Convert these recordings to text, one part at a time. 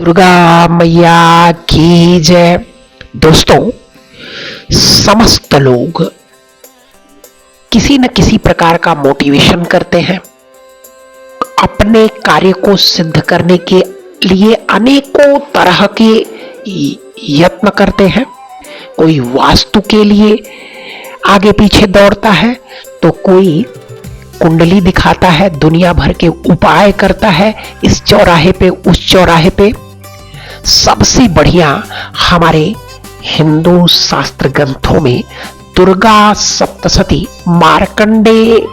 दुर्गा मैया की जय। दोस्तों, समस्त लोग किसी न किसी प्रकार का मोटिवेशन करते हैं, अपने कार्य को सिद्ध करने के लिए अनेकों तरह के यत्न करते हैं। कोई वास्तु के लिए आगे पीछे दौड़ता है, तो कोई कुंडली दिखाता है, दुनिया भर के उपाय करता है, इस चौराहे पे उस चौराहे पे। सबसे बढ़िया हमारे हिंदू शास्त्र ग्रंथों में दुर्गा सप्तशती मार्कंडे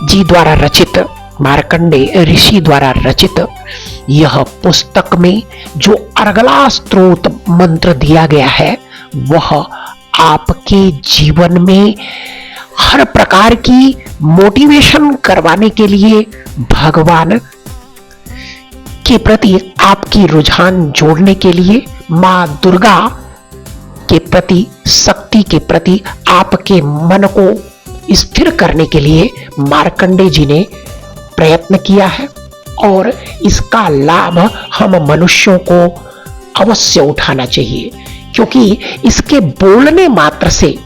जी द्वारा रचित, मार्कंडे ऋषि द्वारा रचित यह पुस्तक में जो अर्गला स्त्रोत मंत्र दिया गया है, वह आपके जीवन में हर प्रकार की मोटिवेशन करवाने के लिए, भगवान के प्रति आपकी रुझान जोड़ने के लिए, मां दुर्गा के प्रति, शक्ति के प्रति आपके मन को स्थिर करने के लिए मार्कंडे जी ने प्रयत्न किया है। और इसका लाभ हम मनुष्यों को अवश्य उठाना चाहिए, क्योंकि इसके बोलने मात्र से,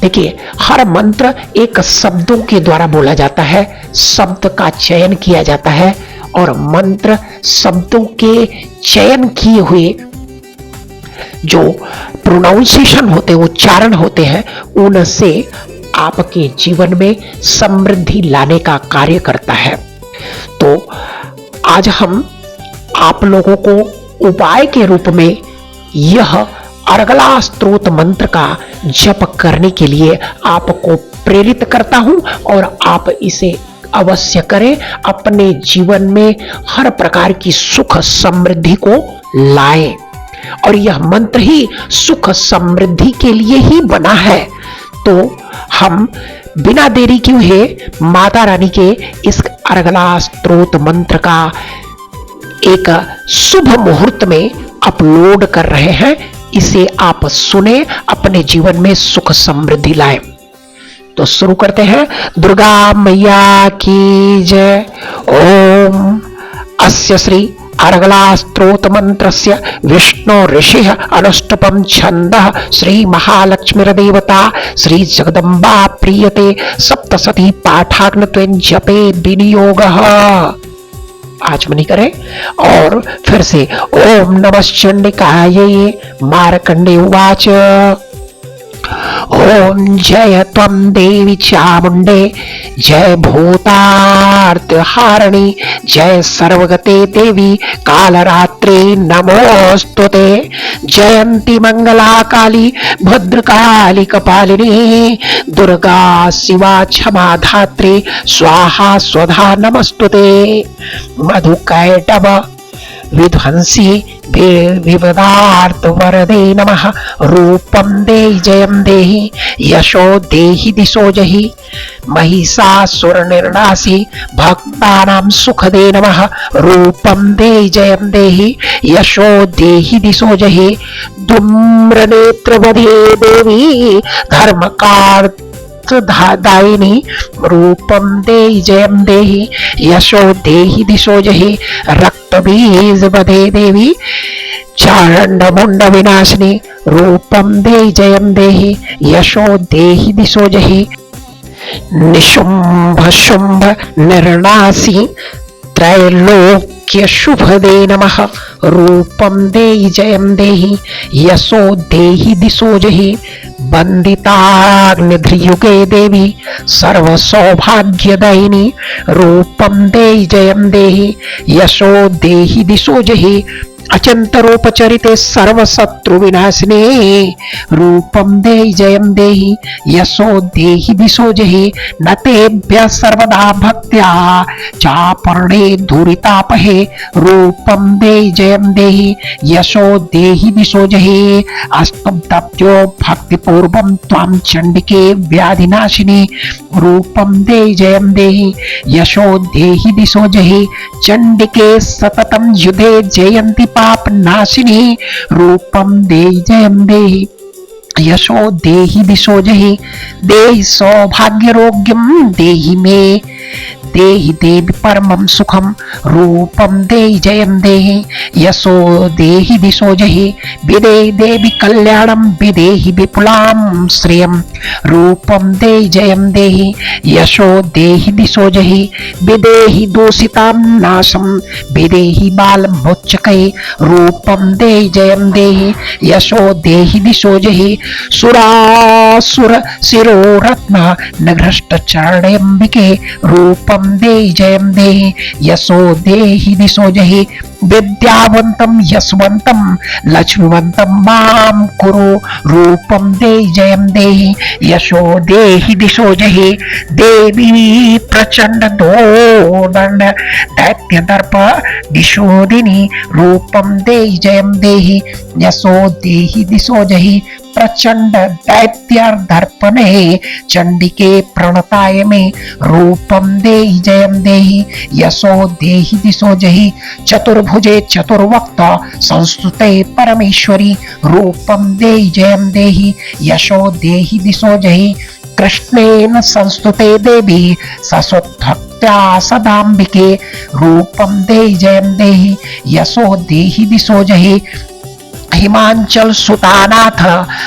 देखिए, हर मंत्र एक शब्दों के द्वारा बोला जाता है, शब्द का चयन किया जाता है, और मंत्र शब्दों के चयन किए हुए जो प्रोनाउंसिएशन होते हैं, उच्चारण होते हैं, उनसे आपके जीवन में समृद्धि लाने का कार्य करता है। तो आज हम आप लोगों को उपाय के रूप में यह अर्गला स्त्रोत मंत्र का जप करने के लिए आपको प्रेरित करता हूं, और आप इसे अवश्य करें। अपने जीवन में हर प्रकार की सुख समृद्धि को लाएं, और यह मंत्र ही सुख समृद्धि के लिए ही बना है। तो हम बिना देरी किए माता रानी के इस अर्गला स्त्रोत मंत्र का एक शुभ मुहूर्त में अपलोड कर रहे हैं। इसे आप सुने, अपने जीवन में सुख समृद्धि लाएं। तो शुरू करते हैं। दुर्गा मैया की जय। ओम अस्य श्री अर्गला स्त्रोत मंत्रस्य विष्णु ऋषि अनुष्टुपम छंदः श्री महालक्ष्मीर्देवता श्री जगदम्बा प्रीयते सप्तशती पाठाग्न जपे विनियोगः। आचमनी करें और फिर से ओम नमः चंडिकायै। मार्कंडे उवाच ओम जय त्वं देवी चामुंडे, जय भूतार्तिहारिणी, जय सर्वगते देवी कालरात्रि नमोस्तुते। जयंती मंगला काली भद्रकाली कपालिनी, दुर्गा शिवा क्षमा धात्री स्वाहा स्वधा नमस्तुते। मधुकैटभ विध्वंसी विपदार्थ वरदे नमः। रूपम देहि जयं देहि, यशो देहि दिशो जहि, महिषासुर निर्नासी भक्तानां सुखदे नमः। रूपम देहि जयं देहि, यशो देहि दिशो जहि, धूम्रनेत्रवधे देवी धर्मकार्तदायिनी। रूपम देहि जयं देहि, यशो देहि दिशो जहि, रक्तबीज वधे देवी चांड मुंड विनाशिनी। रूपम देहि जयं देहि, यशो देहि दिशो जहि, निशुंभ शुंभ निर्नासी त्रैलोक्य शुभदे नमः। रूपम देहि जयं देहि, यशो देहि दिशो जहि, वंदिताग्निध्युगे देवी सर्व सौभाग्यदायिनी। रूपम देहि जयं देहि, यशो देहि दिशो जहि, अचंतरोपचरिते सर्व शत्रु विनाशिनी। रूपम देहि जयं देहि, यशो देहि दिशो जहि, नतेभ्य सर्वदा भक्त्या चापर्णे धूरितापहे। रूपम देहि जयं देहि, यशो देहि दिशो जहि, अस्तब्धो भक्तिपूर्वं त्वां चंडिके व्याधिनाशिनी। रूपम देहि जयं देहि, यशो देहि दिशो जहि, चंडिके सततं युधे जयंती पाप नाशिनी। रूपम देहि जयं देहि, यशो देहि दिशो जहि, देहि सौभाग्यरोग्यं देहि मे, देहि देवी परमं सुखम रूपम देहि जयम देहि यशो देहि दिशो जहि विदेहि देवी कल्याणम विदेहि विपुलां श्रियम रूपम देहि जयम देहि यशो देहि दिशो जहि विदेहि दूषितां नाशम विदेहि बालम मोच्चकै रूपम देहि जयम देहि यशो देहि दिशो जहि सुरासुर शिरो रत्न नघृष्ट चरणेम्बिके रूपम देहि जयम देहि यशो देहि दिशो जहि विद्यावंतम यशवंतम लक्ष्मीवंतम मां कुरु रूपम देहि जयम देहि यशो देहि दिशो जहि देवी प्रचंड दोदंड दैत्य दर्प दिशोदिनी रूपम देहि जयम देहि यशो देहि दिशो जहि प्रचंड दैत्य दर्पणे चंडिके प्रणताय में रूपम देहि जयम देहि यशो देहि दिशो जहि चतुर्भुजे चतुर्वक्त संस्तुते परमेश्वरी रूपम देहि जयम देहि यशो देहि दिशो जहि कृष्णेन संस्तुते देवी सस्वत्थक्त्या सदाम्बिके रूपम देहि जयम देहि यशो देहि दिशो जहि हिमांचल सुतानाथ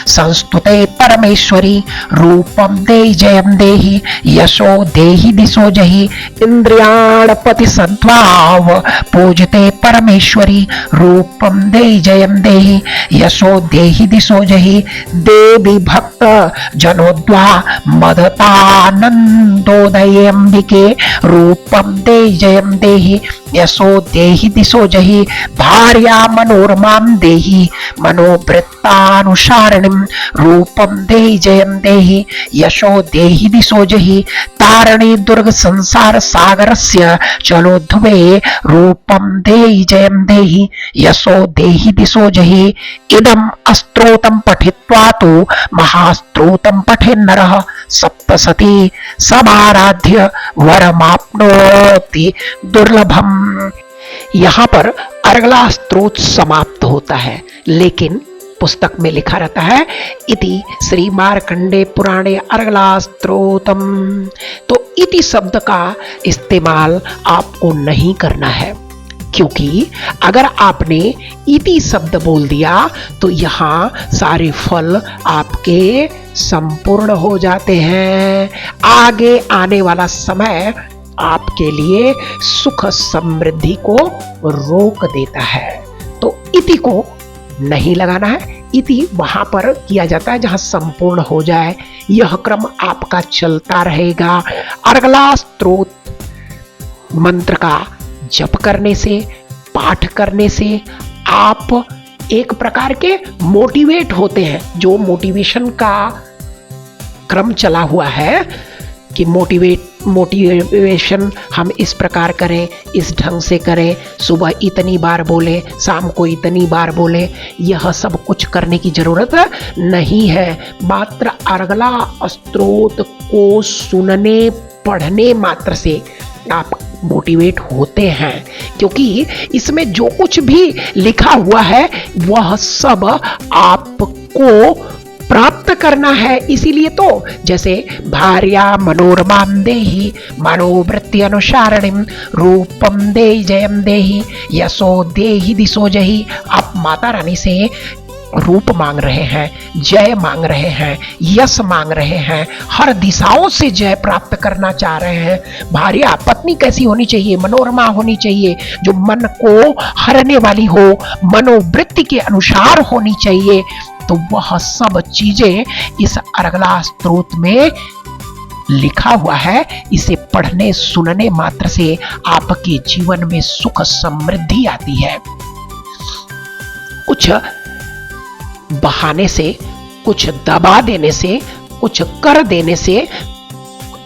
संस्तुते परमेश्वरी रूपम देहि जयम देहि यशो देहि दिशो जहि इंद्रियाणपति सद्भाव पूजते परमेश्वरी रूपम देहि जयम देहि यशो देहि दिशो जहि देवी भक्त जनोद्वा मदतानंदोदयंबिके रूपम देहि जयम देहि यशो देहि दिशो जहि भार्या मनोरमां देहि मनोवृत्तानुसारिणीं रूपम देहि जयम देहि यशो देहि दिशो जहि तारणी दुर्ग संसार सागरस्य चलोध्वे रूपम देहि जयम देहि यशो देहि दिशो जहि इदम अस्त्रोतम पठित्वा तो महास्त्रोतम पठेन् नरः सप्तसती समाराध्य वरमाप्नोति दुर्लभम। यहाँ पर अर्गला स्त्रोत समाप्त होता है, लेकिन पुस्तक में लिखा रहता है इति श्री मार्कंडे पुराणे अर्गला स्त्रोतम। तो इति शब्द का इस्तेमाल आपको नहीं करना है, क्योंकि अगर आपने इति शब्द बोल दिया तो यहाँ सारे फल आपके संपूर्ण हो जाते हैं। आगे आने वाला समय आपके लिए सुख समृद्धि को रोक देता है। तो इति को नहीं लगाना है। इति वहां पर किया जाता है जहां संपूर्ण हो जाए। यह क्रम आपका चलता रहेगा। अर्गला स्त्रोत मंत्र का जप करने से, पाठ करने से आप एक प्रकार के मोटिवेट होते हैं। जो मोटिवेशन का क्रम चला हुआ है कि मोटिवेशन हम इस प्रकार करें, इस ढंग से करें, सुबह इतनी बार बोले, शाम को इतनी बार बोले, यह सब कुछ करने की जरूरत नहीं है। मात्र अर्गला स्त्रोत को सुनने पढ़ने मात्र से आप मोटिवेट होते हैं, क्योंकि इसमें जो कुछ भी लिखा हुआ है वह सब आपको प्राप्त करना है। इसीलिए तो जैसे भार्या मनोरमां देहि मनोवृत्ति अनुसारिणीं रूपम देहि जयम देहि यशो देहि दिशो जहि। आप माता रानी से रूप मांग रहे हैं, जय मांग रहे हैं, यश मांग रहे हैं, हर दिशाओं से जय प्राप्त करना चाह रहे हैं। भार्या पत्नी कैसी होनी चाहिए? मनोरमा होनी चाहिए, जो मन को हरने वाली हो, मनोवृत्ति के अनुसार होनी चाहिए। तो वह सब चीजें इस अर्गला स्त्रोत में लिखा हुआ है। इसे पढ़ने सुनने मात्र से आपके जीवन में सुख समृद्धि आती है। कुछ बहाने से, कुछ दबा देने से, कुछ कर देने से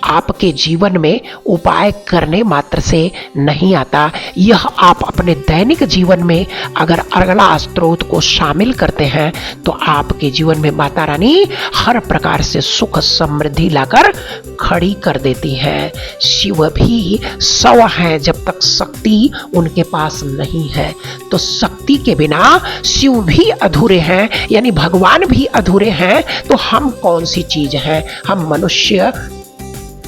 आपके जीवन में उपाय करने मात्र से नहीं आता। यह आप अपने दैनिक जीवन में अगर अर्गला स्त्रोत को शामिल करते हैं तो आपके जीवन में माता रानी हर प्रकार से सुख समृद्धि लाकर खड़ी कर देती है। शिव भी सव हैं जब तक शक्ति उनके पास नहीं है। तो शक्ति के बिना शिव भी अधूरे हैं, यानी भगवान भी अधूरे हैं। तो हम कौन सी चीज हैं? हम मनुष्य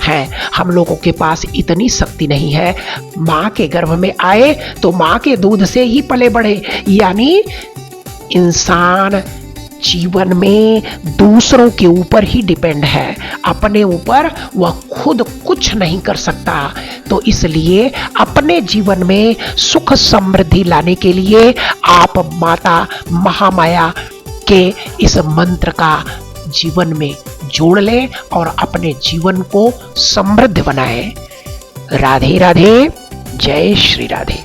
हैं। हम लोगों के पास इतनी शक्ति नहीं है। माँ के गर्भ में आए तो माँ के दूध से ही पले बढ़े, यानी इंसान जीवन में दूसरों के ऊपर ही डिपेंड है, अपने ऊपर वह खुद कुछ नहीं कर सकता। तो इसलिए अपने जीवन में सुख समृद्धि लाने के लिए आप माता महामाया के इस मंत्र का जीवन में जोड़ लें और अपने जीवन को समृद्ध बनाएं। राधे राधे, जय श्री राधे।